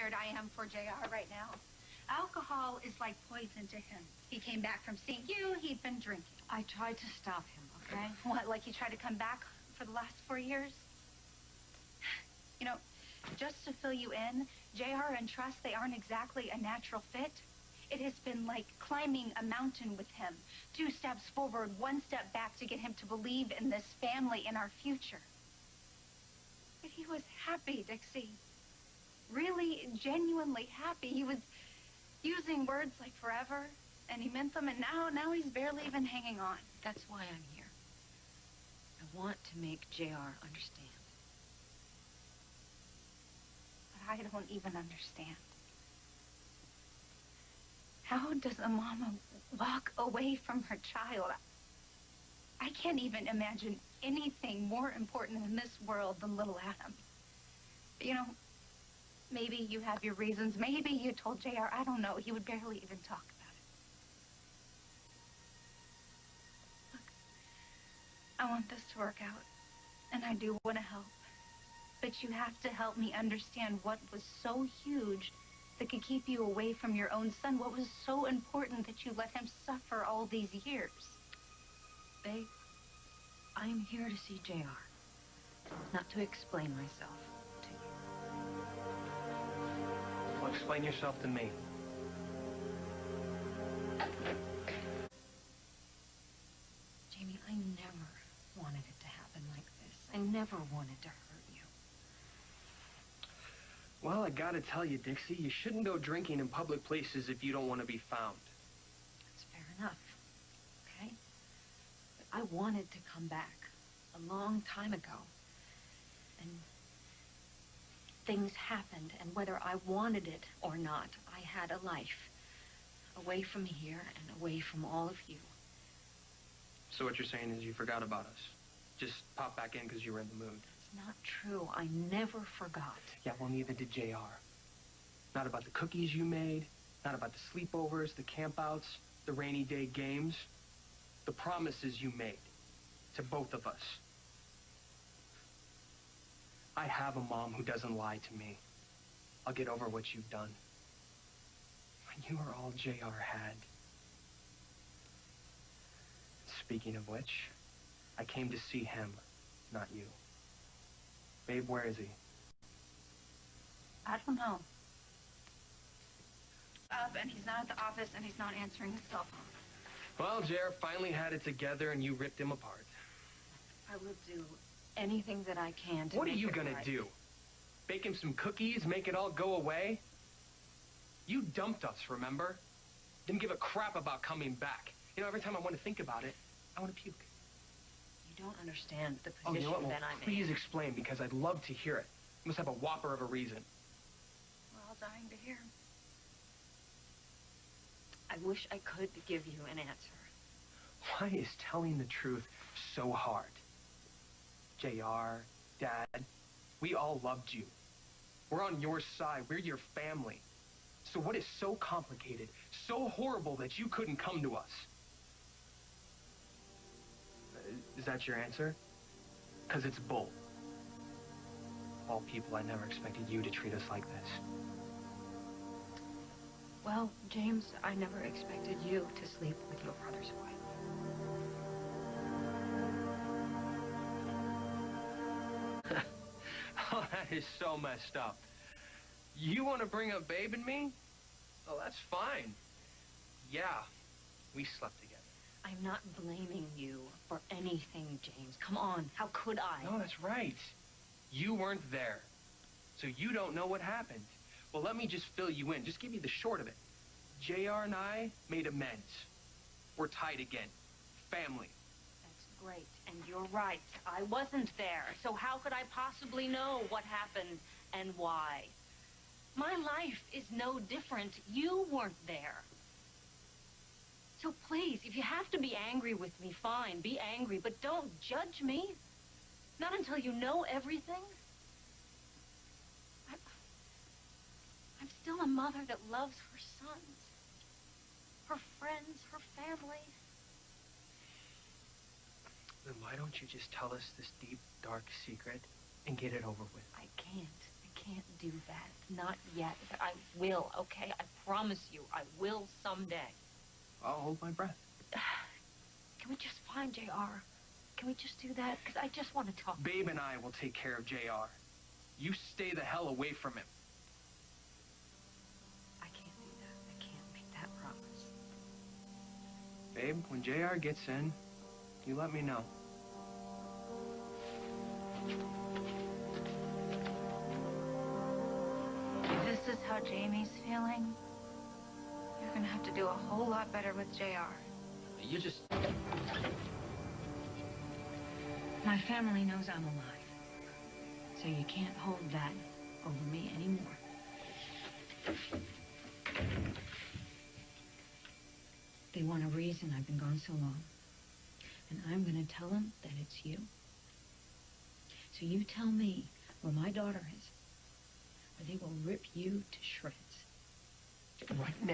scared I am for JR right now. Alcohol is like poison to him. He came back from seeing you, he'd been drinking. I tried to stop him, okay? What, like he tried to come back for the last 4 years? You know, just to fill you in, JR and Trust, they aren't exactly a natural fit. It has been like climbing a mountain with him. 2 steps forward, 1 step back to get him to believe in this family, in our future. But he was happy, Dixie. Really, genuinely happy. He was using words like forever, and he meant them, and now he's barely even hanging on. That's why I'm here. I want to make JR understand. But I don't even understand. How does a mama walk away from her child? I can't even imagine anything more important in this world than little Adam. But, you know, maybe you have your reasons. Maybe you told JR, I don't know. He would barely even talk about it. Look, I want this to work out, and I do want to help. But you have to help me understand what was so huge that could keep you away from your own son. What was so important that you let him suffer all these years? Babe, I'm here to see JR, not to explain myself to you. Well, explain yourself to me. Jamie, I never wanted it to happen like this. I never wanted to hurt you. Well, I gotta tell you, Dixie, you shouldn't go drinking in public places if you don't want to be found. That's fair enough, okay? But I wanted to come back a long time ago. And things happened, and whether I wanted it or not, I had a life. Away from here and away from all of you. So what you're saying is you forgot about us. Just pop back in because you were in the mood. It's not true. I never forgot. Yeah, well, neither did JR. Not about the cookies you made, not about the sleepovers, the campouts, the rainy day games. The promises you made to both of us. I have a mom who doesn't lie to me. I'll get over what you've done. You are all JR had. Speaking of which, I came to see him, not you. Babe, where is he? I don't know. Up, and he's not at the office, and he's not answering his cell phone. Well, JR finally had it together, and you ripped him apart. I will do anything that I can to What are make you it gonna right. do? Bake him some cookies, make it all go away? You dumped us, remember? Didn't give a crap about coming back. You know, every time I want to think about it, I want to puke. You don't understand the Oh, position you know what? Well, that I'm in. please explain, because I'd love to hear it. You must have a whopper of a reason. We're all dying to hear. I wish I could give you an answer. Why is telling the truth so hard? JR, Dad, we all loved you. We're on your side. We're your family. So what is so complicated, so horrible that you couldn't come to us? Is that your answer? Because it's bull. Of all people, I never expected you to treat us like this. Well, James, I never expected you to sleep with your brother's wife. Oh, that is so messed up. You want to bring up Babe and me? Oh, that's fine. Yeah, we slept together. I'm not blaming you for anything, James. Come on, how could I? No, that's right. You weren't there, so you don't know what happened. Well, let me just fill you in. Just give you the short of it. JR and I made amends. We're tied again. Family. That's great, and you're right. I wasn't there, so how could I possibly know what happened and why? My life is no different. You weren't there. So please, if you have to be angry with me, fine, be angry, but don't judge me. Not until you know everything. I'm still a mother that loves her sons, her friends, her family. Then why don't you just tell us this deep, dark secret and get it over with? I can't, I can't do that. Not yet. But I will, okay? I promise you, I will someday. I'll hold my breath. Can we just find JR? Can we just do that? Because I just want to talk. Babe and I will take care of JR. You stay the hell away from him. I can't do that. I can't make that promise. Babe, when JR gets in, you let me know. If this is how Jamie's feeling, you're gonna have to do a whole lot better with JR. You just... My family knows I'm alive. So you can't hold that over me anymore. They want a reason I've been gone so long. And I'm gonna tell them that it's you. So you tell me where my daughter is, or they will rip you to shreds. Right now.